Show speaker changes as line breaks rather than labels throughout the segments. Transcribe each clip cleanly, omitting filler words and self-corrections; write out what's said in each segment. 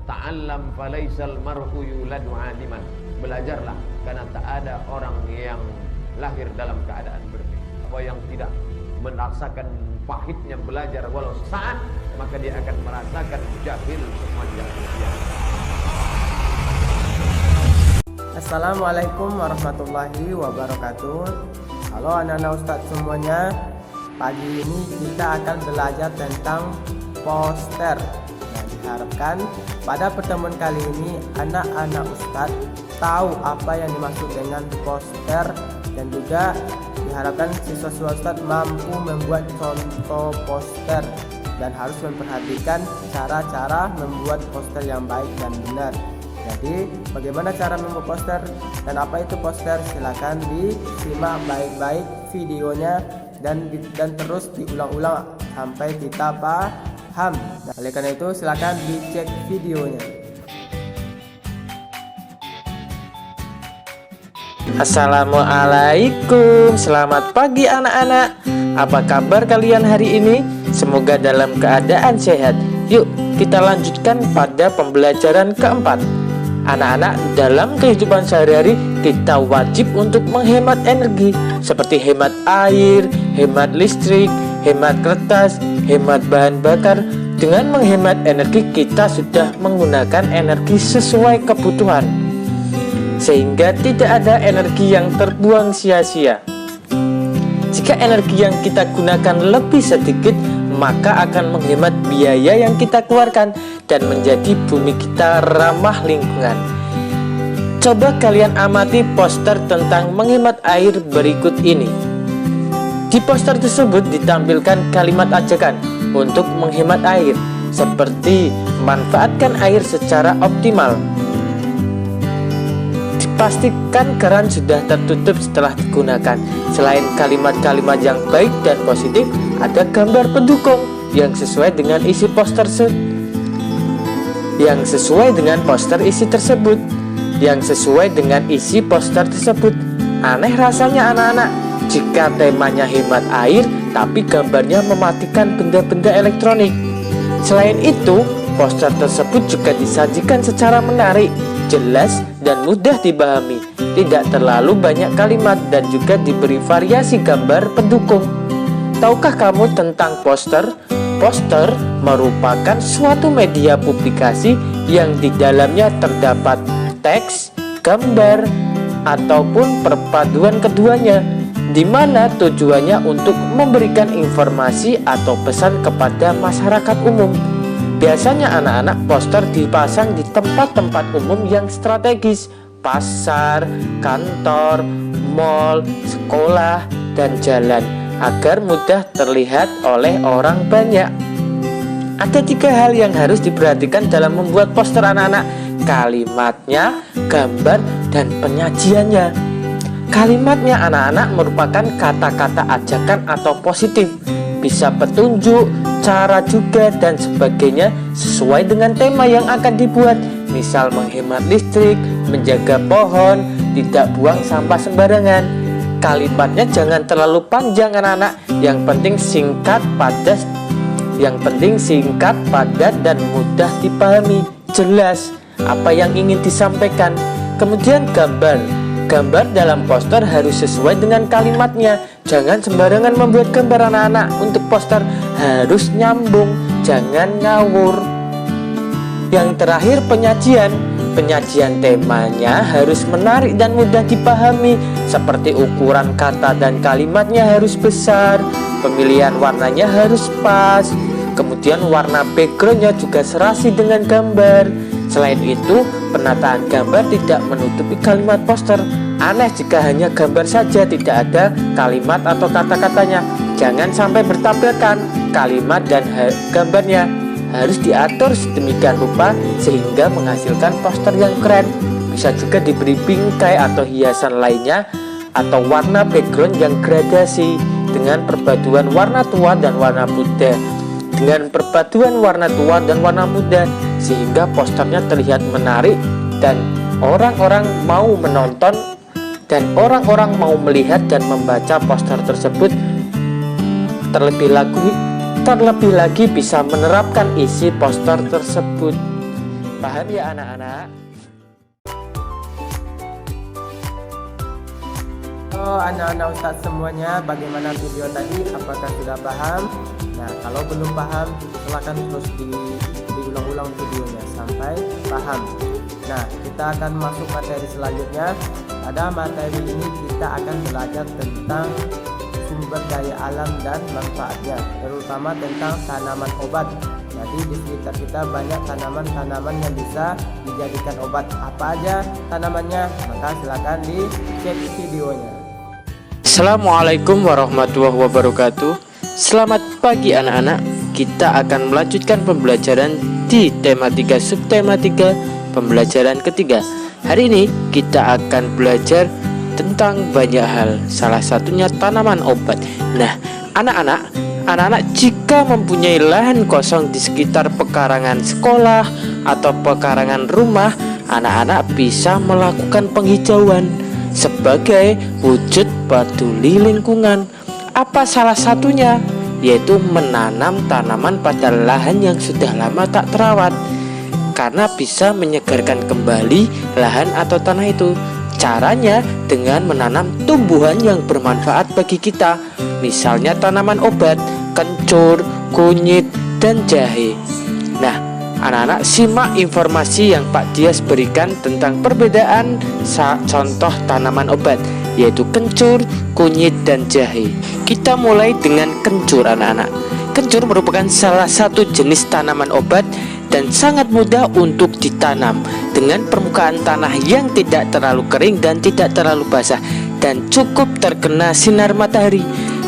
ta'allam falaisal mar'u yuladu 'aliman. Belajarlah karena tak ada orang yang lahir dalam keadaan berilmu. Apa yang tidak merasakan pahitnya belajar walau saat, maka dia akan merasakan jahil sepanjang usia.
Assalamualaikum warahmatullahi wabarakatuh. Halo anak-anak ustadz semuanya. Pagi ini kita akan belajar tentang poster. Nah, diharapkan pada pertemuan kali ini anak-anak ustadz tahu apa yang dimaksud dengan poster, dan juga diharapkan siswa-siswa ustadz mampu membuat contoh poster dan harus memperhatikan cara-cara membuat poster yang baik dan benar. Jadi bagaimana cara membuat poster dan apa itu poster, silakan disimak baik-baik videonya dan terus diulang-ulang sampai kita paham. Nah, oleh karena itu silakan dicek videonya.
Assalamualaikum, selamat pagi anak-anak. Apa kabar kalian hari ini? Semoga dalam keadaan sehat. Yuk kita lanjutkan pada pembelajaran keempat. Anak-anak, dalam kehidupan sehari-hari kita wajib untuk menghemat energi, seperti hemat air, hemat listrik, hemat kertas, hemat bahan bakar. Dengan menghemat energi kita sudah menggunakan energi sesuai kebutuhan, sehingga tidak ada energi yang terbuang sia-sia. Jika energi yang kita gunakan lebih sedikit, maka akan menghemat biaya yang kita keluarkan dan menjadi bumi kita ramah lingkungan. Coba kalian amati poster tentang menghemat air berikut ini. Di poster tersebut ditampilkan kalimat ajakan untuk menghemat air, seperti manfaatkan air secara optimal. Pastikan keran sudah tertutup setelah digunakan. Selain kalimat-kalimat yang baik dan positif, ada gambar pendukung yang sesuai dengan isi poster tersebut. Aneh rasanya anak-anak, jika temanya hemat air tapi gambarnya mematikan benda-benda elektronik. Selain itu, poster tersebut juga disajikan secara menarik, jelas dan mudah dipahami. Tidak terlalu banyak kalimat dan juga diberi variasi gambar pendukung. Tahukah kamu tentang poster? Poster merupakan suatu media publikasi yang di dalamnya terdapat teks, gambar, ataupun perpaduan keduanya, di mana tujuannya untuk memberikan informasi atau pesan kepada masyarakat umum. Biasanya anak-anak poster dipasang di tempat-tempat umum yang strategis, pasar, kantor, mal, sekolah, dan jalan, agar mudah terlihat oleh orang banyak. Ada 3 hal yang harus diperhatikan dalam membuat poster anak-anak: kalimatnya, gambar, dan penyajiannya. Kalimatnya anak-anak merupakan kata-kata ajakan atau positif, bisa petunjuk, cara juga, dan sebagainya sesuai dengan tema yang akan dibuat. Misal menghemat listrik, menjaga pohon, tidak buang sampah sembarangan. Kalimatnya jangan terlalu panjang anak-anak, yang penting singkat, padat, dan mudah dipahami. Jelas apa yang ingin disampaikan. Kemudian gambar dalam poster harus sesuai dengan kalimatnya. Jangan sembarangan membuat gambar anak-anak. Untuk poster harus nyambung, jangan ngawur. Yang terakhir, penyajian temanya harus menarik dan mudah dipahami, seperti ukuran kata dan kalimatnya harus besar, pemilihan warnanya harus pas, kemudian warna backgroundnya juga serasi dengan gambar. Selain itu, penataan gambar tidak menutupi kalimat poster. Aneh jika hanya gambar saja, tidak ada kalimat atau kata-katanya. Jangan sampai bertabrakan, kalimat dan gambarnya harus diatur sedemikian rupa sehingga menghasilkan poster yang keren. Bisa juga diberi bingkai atau hiasan lainnya, atau warna background yang gradasi dengan perpaduan warna tua dan warna muda. Sehingga posternya terlihat menarik dan orang-orang mau menonton dan orang-orang mau melihat dan membaca poster tersebut. Terlebih lagi bisa menerapkan isi poster tersebut. Paham ya anak-anak?
Halo anak-anak Ustadz semuanya, bagaimana video tadi? Apakah sudah paham? Nah, kalau belum paham, silakan terus diulang-ulang videonya sampai paham. Nah, kita akan masuk materi selanjutnya. Pada materi ini kita akan belajar tentang sumber daya alam dan manfaatnya, terutama tentang tanaman obat. Jadi di sekitar kita banyak tanaman-tanaman yang bisa dijadikan obat. Apa aja tanamannya? Maka silakan dicek videonya.
Assalamualaikum warahmatullahi wabarakatuh. Selamat pagi anak-anak. Kita akan melanjutkan pembelajaran di tema 3 subtema 3 pembelajaran ketiga. Hari ini kita akan belajar tentang banyak hal, salah satunya tanaman obat. Nah, anak-anak jika mempunyai lahan kosong di sekitar pekarangan sekolah atau pekarangan rumah, anak-anak bisa melakukan penghijauan sebagai wujud peduli lingkungan. Apa salah satunya? Yaitu menanam tanaman pada lahan yang sudah lama tak terawat, karena bisa menyegarkan kembali lahan atau tanah itu. Caranya dengan menanam tumbuhan yang bermanfaat bagi kita, misalnya tanaman obat, kencur, kunyit, dan jahe. Nah, anak-anak simak informasi yang Pak Dias berikan tentang perbedaan contoh tanaman obat, yaitu kencur, kunyit, dan jahe. Kita mulai dengan kencur anak-anak. Kencur merupakan salah satu jenis tanaman obat dan sangat mudah untuk ditanam dengan permukaan tanah yang tidak terlalu kering dan tidak terlalu basah dan cukup terkena sinar matahari.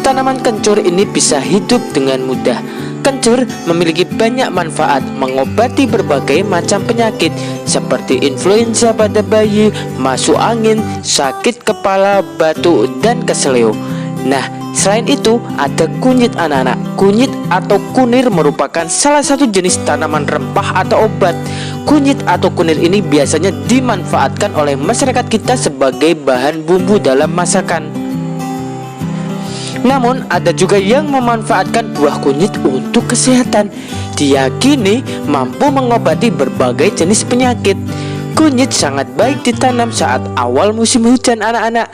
Tanaman kencur ini bisa hidup dengan mudah. Kencur memiliki banyak manfaat, mengobati berbagai macam penyakit seperti influenza pada bayi, masuk angin, sakit kepala, batuk, dan keseleo. Nah, selain itu ada kunyit anak-anak. Kunyit atau kunir merupakan salah satu jenis tanaman rempah atau obat. Kunyit atau kunir ini biasanya dimanfaatkan oleh masyarakat kita sebagai bahan bumbu dalam masakan. Namun ada juga yang memanfaatkan buah kunyit untuk kesehatan. Diyakini mampu mengobati berbagai jenis penyakit. Kunyit sangat baik ditanam saat awal musim hujan anak-anak.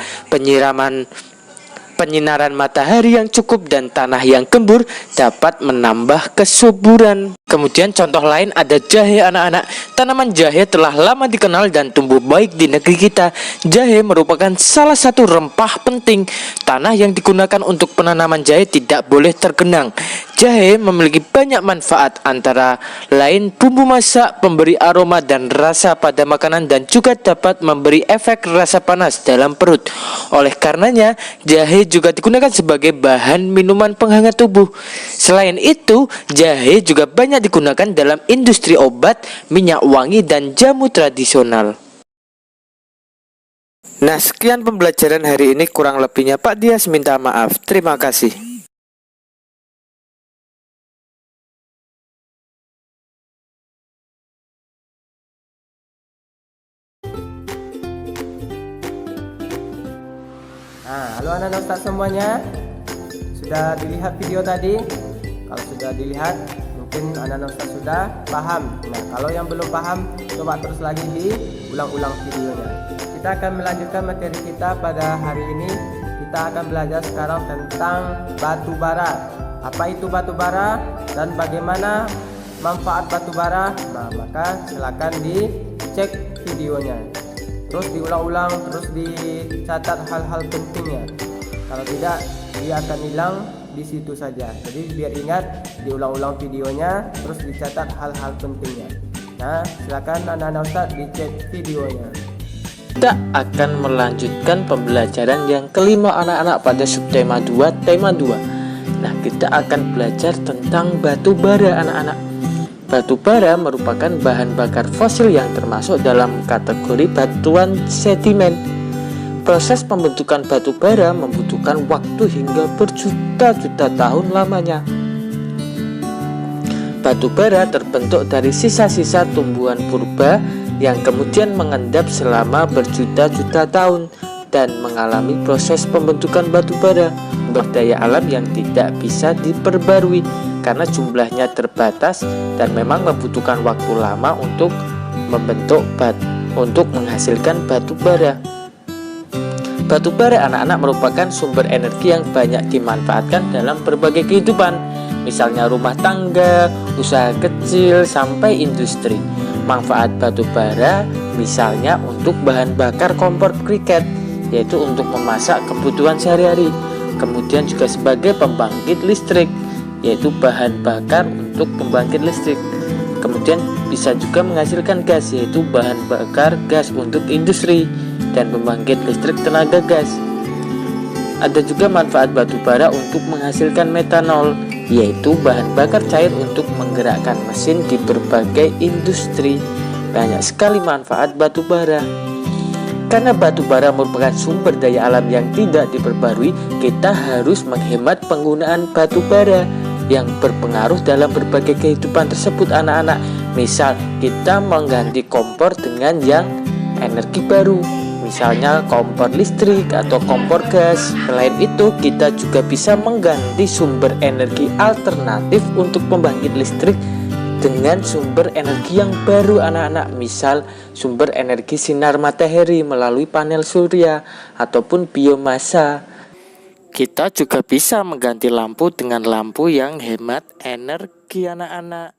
Penyinaran matahari yang cukup dan tanah yang gembur dapat menambah kesuburan. Kemudian contoh lain ada jahe anak-anak. Tanaman jahe telah lama dikenal dan tumbuh baik di negeri kita. Jahe merupakan salah satu rempah penting. Tanah yang digunakan untuk penanaman jahe tidak boleh tergenang. Jahe memiliki banyak manfaat, antara lain bumbu masak, pemberi aroma dan rasa pada makanan, dan juga dapat memberi efek rasa panas dalam perut. Oleh karenanya, jahe juga digunakan sebagai bahan minuman penghangat tubuh. Selain itu, jahe juga banyak digunakan dalam industri obat, minyak wangi, dan jamu tradisional. Nah, sekian pembelajaran hari ini, kurang lebihnya Pak Dias minta maaf. Terima kasih.
Nah, halo anak-anak Ustadz semuanya. Sudah dilihat video tadi? Kalau sudah dilihat, mungkin anak-anak Ustadz sudah paham. Nah, kalau yang belum paham, coba terus lagi diulang-ulang videonya. Kita akan melanjutkan materi kita pada hari ini. Kita akan belajar sekarang tentang batu bara. Apa itu batu bara dan bagaimana manfaat batu bara? Nah, maka silakan dicek videonya. Terus diulang-ulang, terus dicatat hal-hal pentingnya. Kalau tidak, dia akan hilang di situ saja. Jadi biar ingat, diulang-ulang videonya, terus dicatat hal-hal pentingnya. Nah, silakan anak-anak Ustadz dicek videonya.
Kita akan melanjutkan pembelajaran yang kelima anak-anak pada subtema 2, tema 2. Nah, kita akan belajar tentang batu bara anak-anak. Batu bara merupakan bahan bakar fosil yang termasuk dalam kategori batuan sedimen. Proses pembentukan batu bara membutuhkan waktu hingga berjuta-juta tahun lamanya. Batu bara terbentuk dari sisa-sisa tumbuhan purba yang kemudian mengendap selama berjuta-juta tahun dan mengalami proses pembentukan batu bara. Berdaya alam yang tidak bisa diperbarui karena jumlahnya terbatas dan memang membutuhkan waktu lama untuk membentuk untuk menghasilkan batu bara. Batu bara anak-anak merupakan sumber energi yang banyak dimanfaatkan dalam berbagai kehidupan, misalnya rumah tangga, usaha kecil, sampai industri. Manfaat batu bara misalnya untuk bahan bakar kompor briket, yaitu untuk memasak kebutuhan sehari-hari. Kemudian juga sebagai pembangkit listrik, yaitu bahan bakar untuk pembangkit listrik. Kemudian bisa juga menghasilkan gas, yaitu bahan bakar gas untuk industri dan pembangkit listrik tenaga gas. Ada juga manfaat batu bara untuk menghasilkan metanol, yaitu bahan bakar cair untuk menggerakkan mesin di berbagai industri. Banyak sekali manfaat batu bara. Karena batu bara merupakan sumber daya alam yang tidak diperbarui, kita harus menghemat penggunaan batu bara yang berpengaruh dalam berbagai kehidupan tersebut anak-anak. Misal kita mengganti kompor dengan yang energi baru, misalnya kompor listrik atau kompor gas. Selain itu kita juga bisa mengganti sumber energi alternatif untuk pembangkit listrik dengan sumber energi yang baru anak-anak, misal sumber energi sinar matahari melalui panel surya ataupun biomasa. Kita juga bisa mengganti lampu dengan lampu yang hemat energi anak-anak.